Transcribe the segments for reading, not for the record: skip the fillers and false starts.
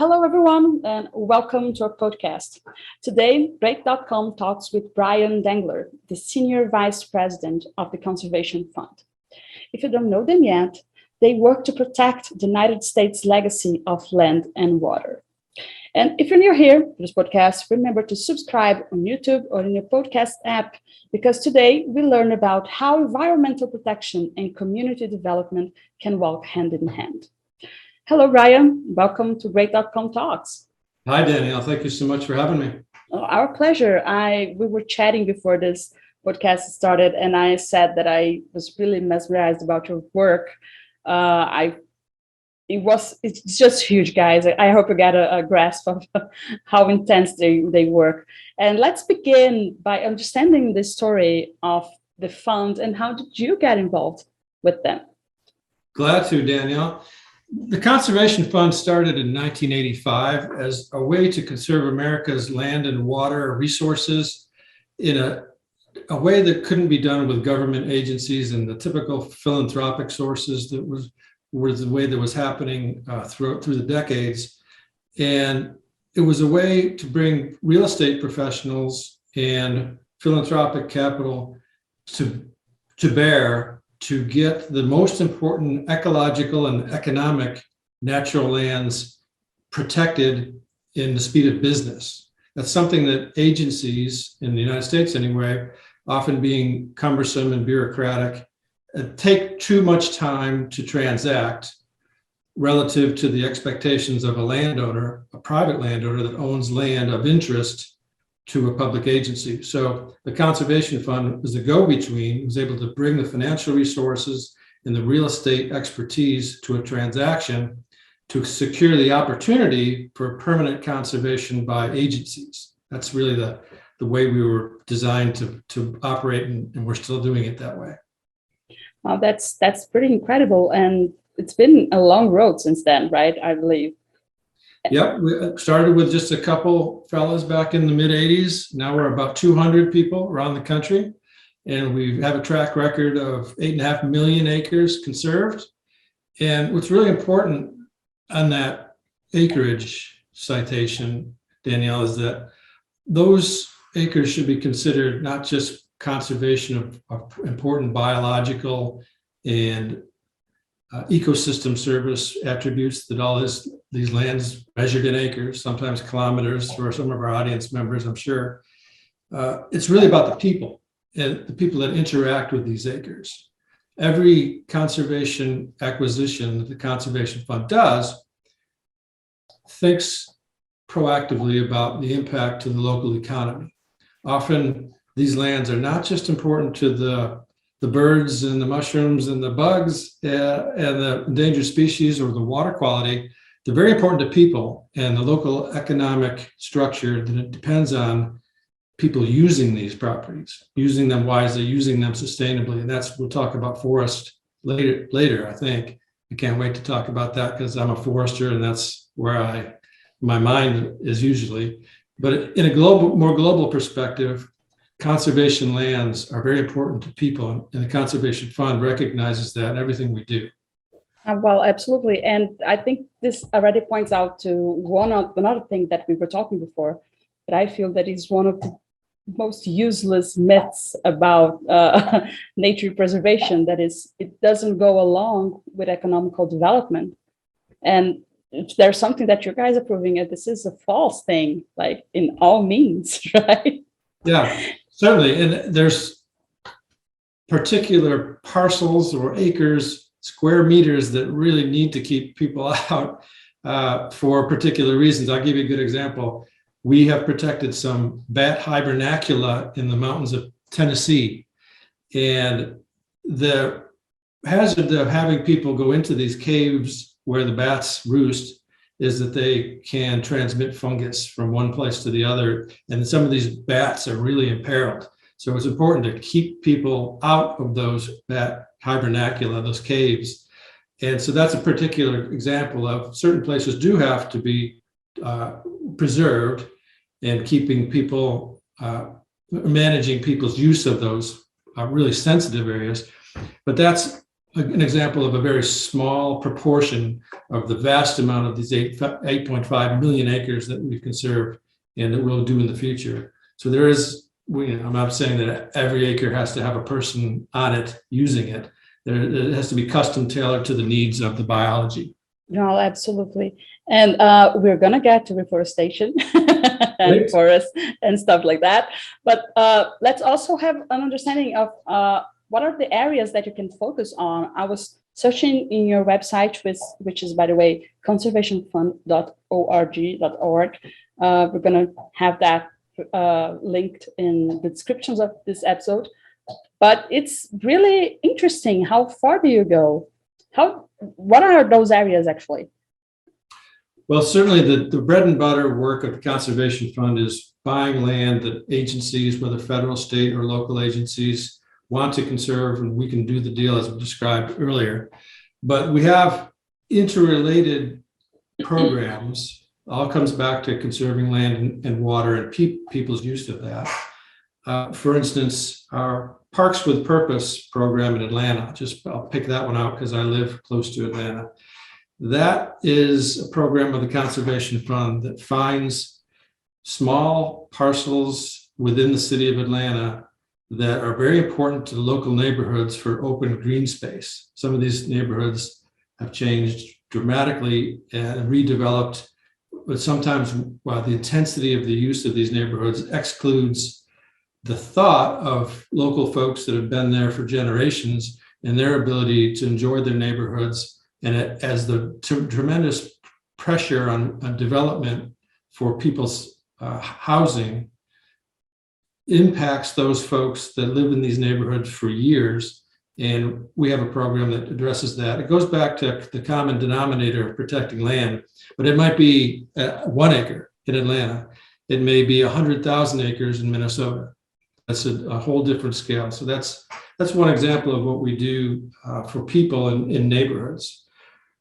Hello, everyone, and welcome to our podcast. Today, Break.com talks with Brian Dengler, the Senior Vice President of the Conservation Fund. If you don't know them yet, they work to protect the United States legacy of land and water. And if you're new here to this podcast, remember to subscribe on YouTube or in your podcast app, because today we learn about how environmental protection and community development can walk hand in hand. Hello, Brian. Welcome to Break.com Talks. Hi, Danielle. Thank you so much for having me. Our pleasure. We were chatting before this podcast started, and I said that I was really mesmerized about your work. It's just huge, guys. I hope you get a grasp of how intense they work. And let's begin by understanding the story of the fund and how did you get involved with them? Glad to, Danielle. The Conservation Fund started in 1985 as a way to conserve America's land and water resources in a way that couldn't be done with government agencies and the typical philanthropic sources that was the way that was happening through the decades. And it was a way to bring real estate professionals and philanthropic capital to bear to get the most important ecological and economic natural lands protected in the speed of business. That's something that agencies in the United States anyway, often being cumbersome and bureaucratic, take too much time to transact relative to the expectations of a landowner, a private landowner that owns land of interest to a public agency. So the Conservation Fund was a go-between, was able to bring the financial resources and the real estate expertise to a transaction to secure the opportunity for permanent conservation by agencies. That's really the way we were designed to operate, and we're still doing it that way. Wow, that's pretty incredible. And it's been a long road since then, right? I believe. Yep, we started with just a couple fellows back in the mid 80s. Now we're about 200 people around the country, and we have a track record of 8.5 million acres conserved. And what's really important on that acreage citation, Danielle, is that those acres should be considered not just conservation of important biological and ecosystem service attributes that all these lands measured in acres, sometimes kilometers for some of our audience members, I'm sure. It's really about the people and the people that interact with these acres. Every conservation acquisition that the Conservation Fund does thinks proactively about the impact to the local economy. Often these lands are not just important to the birds and the mushrooms and the bugs and the endangered species or the water quality. They're very important to people and the local economic structure that it depends on people using these properties, using them wisely, using them sustainably. And we'll talk about forest later, I think. I can't wait to talk about that because I'm a forester and that's where my mind is usually. But in a more global perspective, conservation lands are very important to people, and the Conservation Fund recognizes that in everything we do. Well, absolutely. And I think this already points out to another thing that we were talking before, but I feel that is one of the most useless myths about nature preservation, that is, it doesn't go along with economical development. And if there's something that you guys are proving it, this is a false thing, like in all means, right? Yeah. Certainly, and there's particular parcels or acres, square meters that really need to keep people out for particular reasons. I'll give you a good example. We have protected some bat hibernacula in the mountains of Tennessee, and the hazard of having people go into these caves where the bats roost is that they can transmit fungus from one place to the other. And some of these bats are really imperiled. So it's important to keep people out of those bat hibernacula, those caves. And so that's a particular example of certain places do have to be preserved, and keeping people, managing people's use of those really sensitive areas. But that's an example of a very small proportion of the vast amount of these 8.5 million acres that we've conserved and that we'll do in the future. So there is, I'm not saying that every acre has to have a person on it using it. It has to be custom tailored to the needs of the biology. No, absolutely. And we're going to get to reforestation and forests and stuff like that. But let's also have an understanding of what are the areas that you can focus on. I was searching in your website, which is, by the way, conservationfund.org. We're going to have that linked in the descriptions of this episode. But it's really interesting. How far do you go? What are those areas actually? Well, certainly the bread and butter work of the Conservation Fund is buying land that agencies, whether federal, state, or local agencies, want to conserve, and we can do the deal as we described earlier. But we have interrelated programs. All comes back to conserving land and water and people's use of that. For instance, our Parks with Purpose program in Atlanta, I'll pick that one out because I live close to Atlanta. That is a program of the Conservation Fund that finds small parcels within the city of Atlanta that are very important to the local neighborhoods for open green space. Some of these neighborhoods have changed dramatically and redeveloped, but sometimes the intensity of the use of these neighborhoods excludes the thought of local folks that have been there for generations and their ability to enjoy their neighborhoods. And as the tremendous pressure on development for people's housing impacts those folks that live in these neighborhoods for years. And we have a program that addresses that. It goes back to the common denominator of protecting land, but it might be 1 acre in Atlanta. It may be 100,000 acres in Minnesota. That's a whole different scale. So that's one example of what we do for people in neighborhoods.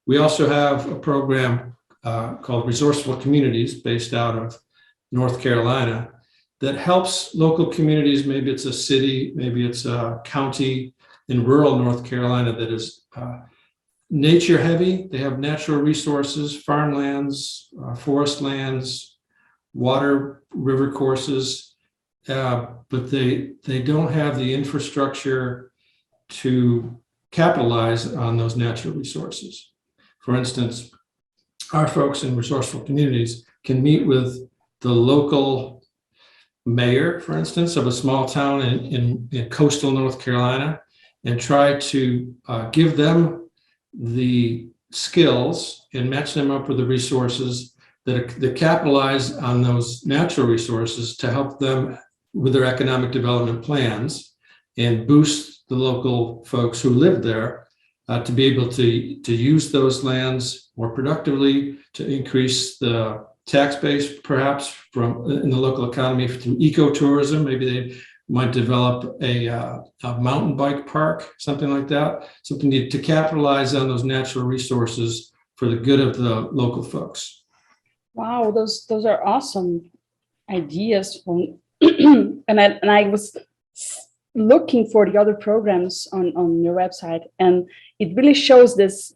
We also have a program called Resourceful Communities based out of North Carolina that helps local communities. Maybe it's a city, maybe it's a county in rural North Carolina that is nature heavy. They have natural resources, farmlands, forest lands, water, river courses, but they don't have the infrastructure to capitalize on those natural resources. For instance, our folks in Resourceful Communities can meet with the local mayor, for instance, of a small town in coastal North Carolina and try to give them the skills and match them up with the resources that capitalize on those natural resources to help them with their economic development plans and boost the local folks who live there to be able to use those lands more productively, to increase the tax base, perhaps in the local economy through ecotourism. Maybe they might develop a mountain bike park, something like that, something to capitalize on those natural resources for the good of the local folks. Wow, those are awesome ideas. And I was looking for the other programs on your website, and it really shows this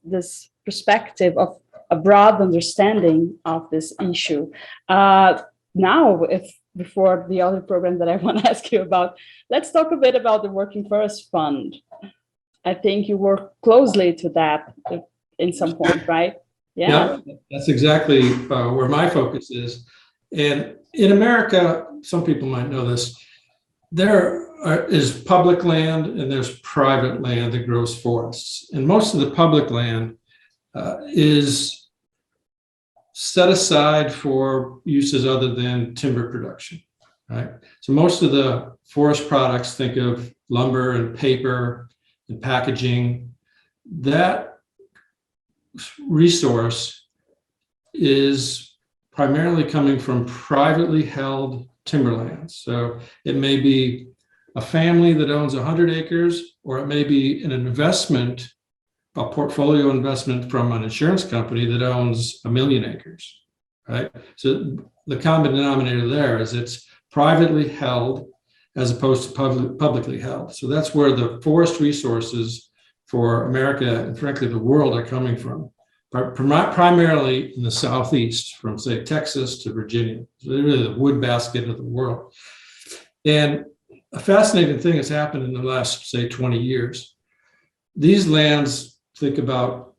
perspective of a broad understanding of this issue. Now, before the other program that I want to ask you about, let's talk a bit about the Working Forest Fund. I think you work closely to that in some point, right? Yeah, that's exactly where my focus is. And in America, some people might know this, there is public land and there's private land that grows forests. And most of the public land is set aside for uses other than timber production, right? So most of the forest products, think of lumber and paper and packaging, that resource is primarily coming from privately held timberlands. So it may be a family that owns 100 acres, or it may be an investment, a portfolio investment from an insurance company that owns 1 million acres, right? So the common denominator there is it's privately held as opposed to publicly held. So that's where the forest resources for America and frankly the world are coming from, primarily in the Southeast, from say Texas to Virginia. So they're really the wood basket of the world. And a fascinating thing has happened in the last, say, 20 years. These lands, think about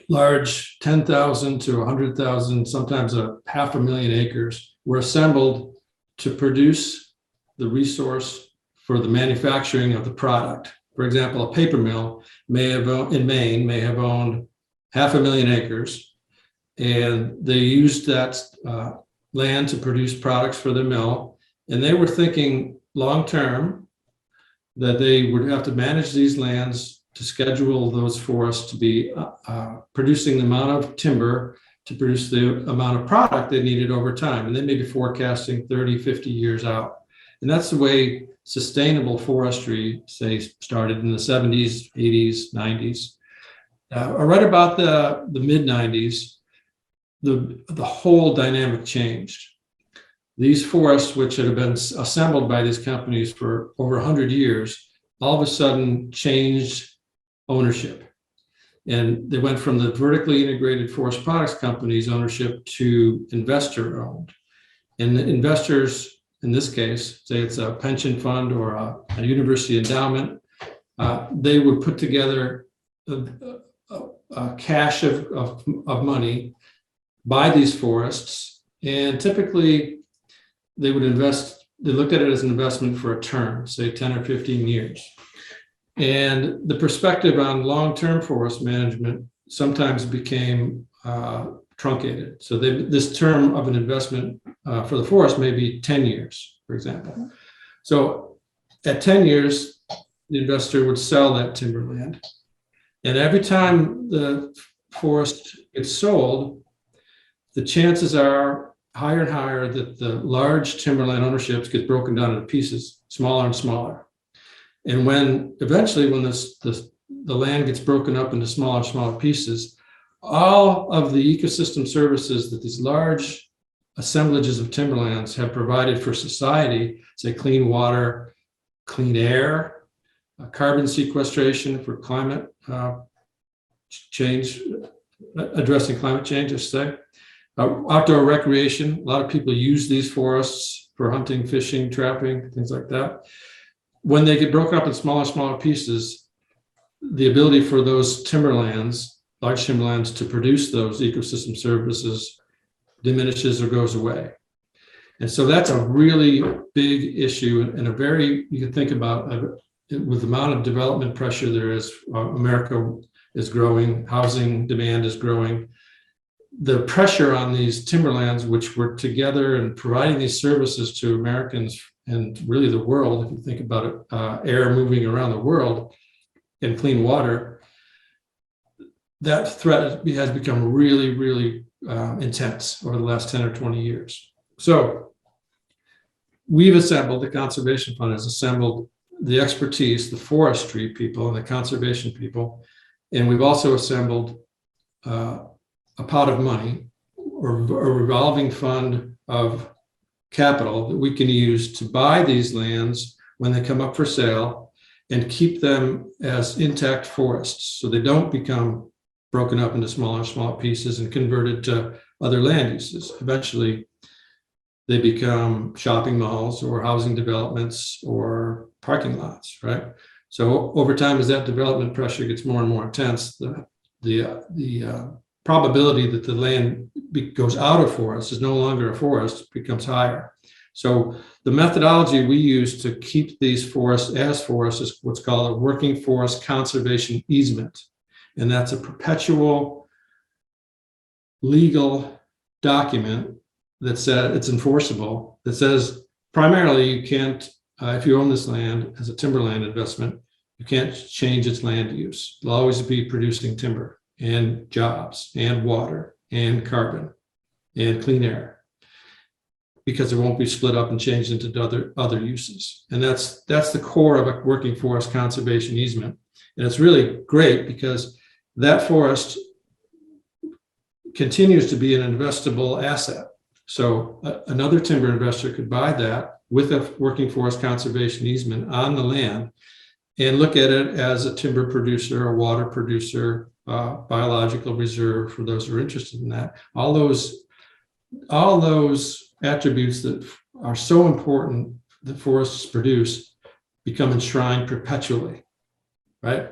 large 10,000 to 100,000, sometimes a 500,000 acres, were assembled to produce the resource for the manufacturing of the product. For example, a paper mill in Maine may have owned 500,000 acres, and they used that land to produce products for the mill. And they were thinking long-term that they would have to manage these lands to schedule those forests to be producing the amount of timber to produce the amount of product they needed over time. And they may be forecasting 30, 50 years out. And that's the way sustainable forestry, say, started in the 70s, 80s, 90s. Right about the mid-90s, the whole dynamic changed. These forests, which had been assembled by these companies for over 100 years, all of a sudden changed ownership. And they went from the vertically integrated forest products companies' ownership to investor-owned. And the investors, in this case, say it's a pension fund or a university endowment, they would put together a cache of money, buy these forests, and typically they would invest, they looked at it as an investment for a term, say 10 or 15 years. And the perspective on long-term forest management sometimes became truncated. So this term of an investment for the forest may be 10 years, for example. So at 10 years, the investor would sell that timberland. And every time the forest gets sold, the chances are higher and higher that the large timberland ownerships get broken down into pieces, smaller and smaller. And when eventually, when the land gets broken up into smaller and smaller pieces, all of the ecosystem services that these large assemblages of timberlands have provided for society, say clean water, clean air, carbon sequestration for climate change, addressing climate change, I should say. Outdoor recreation, a lot of people use these forests for hunting, fishing, trapping, things like that. When they get broken up in smaller pieces, the ability for those timberlands, large timberlands, to produce those ecosystem services diminishes or goes away. And so that's a really big issue and you can think about with the amount of development pressure there is, America is growing, housing demand is growing. The pressure on these timberlands, which were together and providing these services to Americans and really the world, if you think about it, air moving around the world and clean water, that threat has become really, really intense over the last 10 or 20 years. So we've assembled, the Conservation Fund has assembled the expertise, the forestry people and the conservation people, and we've also assembled a pot of money or a revolving fund of capital that we can use to buy these lands when they come up for sale and keep them as intact forests so they don't become broken up into smaller pieces and converted to other land uses. Eventually, they become shopping malls or housing developments or parking lots, right? So over time, as that development pressure gets more and more intense, the probability that the land goes out of forest is no longer a forest, becomes higher. So the methodology we use to keep these forests as forests is what's called a working forest conservation easement. And that's a perpetual legal document that says it's enforceable, that says primarily you can't, if you own this land as a timberland investment, you can't change its land use. It'll always be producing timber and jobs and water and carbon and clean air, because it won't be split up and changed into other uses. And that's the core of a working forest conservation easement. And it's really great because that forest continues to be an investable asset. So another timber investor could buy that with a working forest conservation easement on the land and look at it as a timber producer, a water producer, biological reserve for those who are interested in that. All those attributes that are so important that forests produce become enshrined perpetually, right?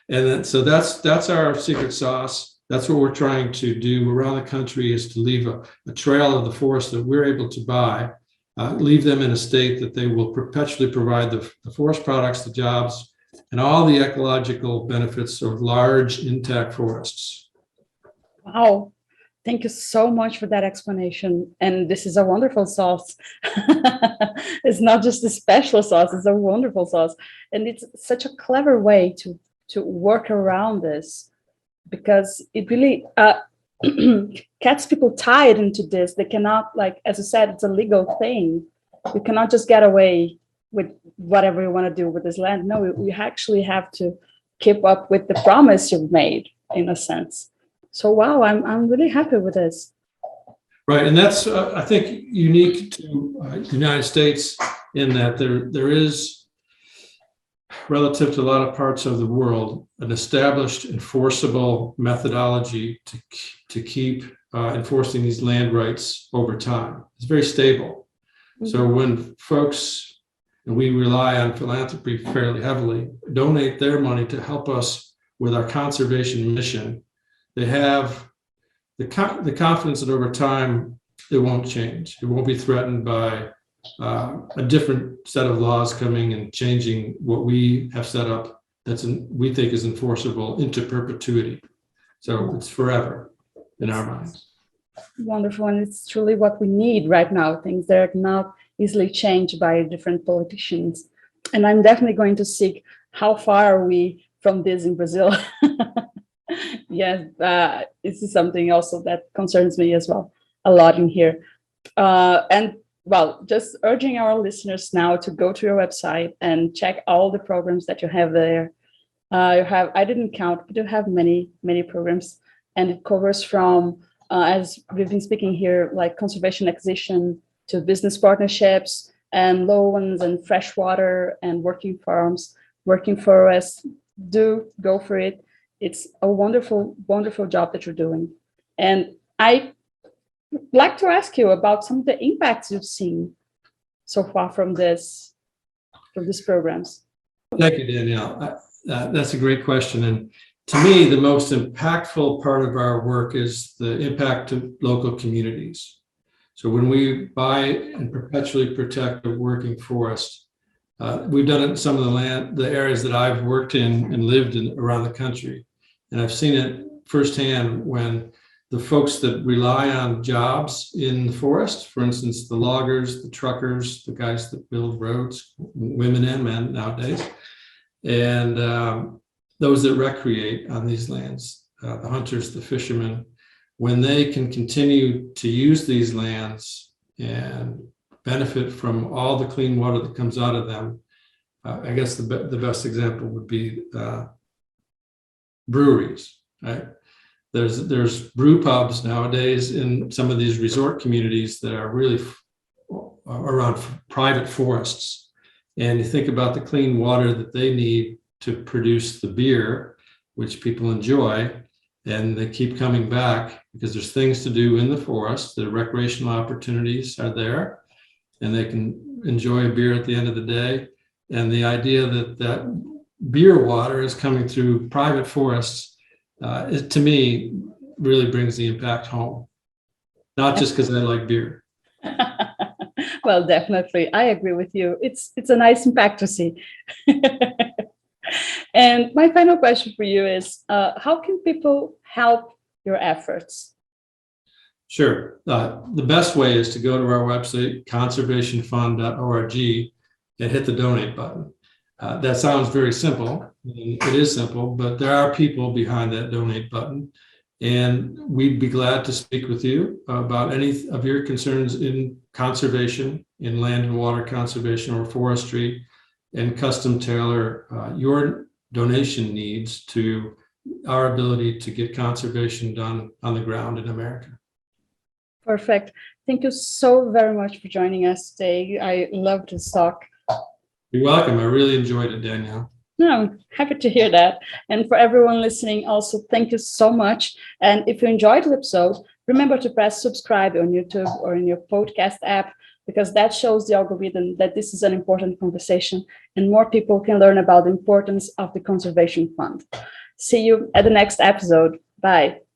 And then, so that's our secret sauce. That's what we're trying to do around the country, is to leave a trail of the forest that we're able to buy, leave them in a state that they will perpetually provide the forest products, the jobs, and all the ecological benefits of large intact forests. Wow. Thank you so much for that explanation. And this is a wonderful sauce. It's not just a special sauce, it's a wonderful sauce. And it's such a clever way to work around this, because it really gets people tied into this. They cannot, like, as you said, it's a legal thing. You cannot just get away with whatever you want to do with this land. No, we actually have to keep up with the promise you've made, in a sense. So, wow, I'm really happy with this. Right, and that's I think unique to the United States, in that there is, relative to a lot of parts of the world, an established enforceable methodology to keep enforcing these land rights over time. It's very stable. Mm-hmm. So when folks, and we rely on philanthropy fairly heavily, donate their money to help us with our conservation mission, they have the confidence that over time it won't change. It won't be threatened by a different set of laws coming and changing what we have set up we think is enforceable into perpetuity. So it's forever in our minds. Wonderful. And it's truly what we need right now. Things that are not easily changed by different politicians. And I'm definitely going to seek how far are we from this in Brazil. Yes, this is something also that concerns me as well a lot in here. And well, just urging our listeners now to go to your website and check all the programs that you have there. I didn't count, but you have many programs, and it covers from, as we've been speaking here, like conservation acquisition to business partnerships and loans and freshwater and working farms, working forests. Do go for it. It's a wonderful, wonderful job that you're doing. And I like to ask you about some of the impacts you've seen so far from these programs. Thank you, Danielle. That's a great question. And to me, the most impactful part of our work is the impact to local communities. So when we buy and perpetually protect a working forest, we've done it in some of the areas that I've worked in and lived in around the country. And I've seen it firsthand when the folks that rely on jobs in the forest, for instance, the loggers, the truckers, the guys that build roads, women and men nowadays, and those that recreate on these lands, the hunters, the fishermen, when they can continue to use these lands and benefit from all the clean water that comes out of them, I guess the best example would be breweries, right? There's brew pubs nowadays in some of these resort communities that are really around private forests. And you think about the clean water that they need to produce the beer, which people enjoy, and they keep coming back because there's things to do in the forest. The recreational opportunities are there, and they can enjoy a beer at the end of the day. And the idea that beer water is coming through private forests, to me, really brings the impact home. Not just because I like beer. Well, definitely, I agree with you. It's a nice impact to see. And my final question for you is, how can people help your efforts? Sure. The best way is to go to our website, conservationfund.org, and hit the donate button. That sounds very simple. It is simple, but there are people behind that donate button. And we'd be glad to speak with you about any of your concerns in conservation, in land and water conservation or forestry, and custom tailor your donation needs to our ability to get conservation done on the ground in America. Perfect. Thank you so very much for joining us today. I love this talk. You're welcome. I really enjoyed it, Danielle. No, happy to hear that. And for everyone listening, also, thank you so much. And if you enjoyed the episode, remember to press subscribe on YouTube or in your podcast app, because that shows the algorithm that this is an important conversation and more people can learn about the importance of the Conservation Fund. See you at the next episode. Bye.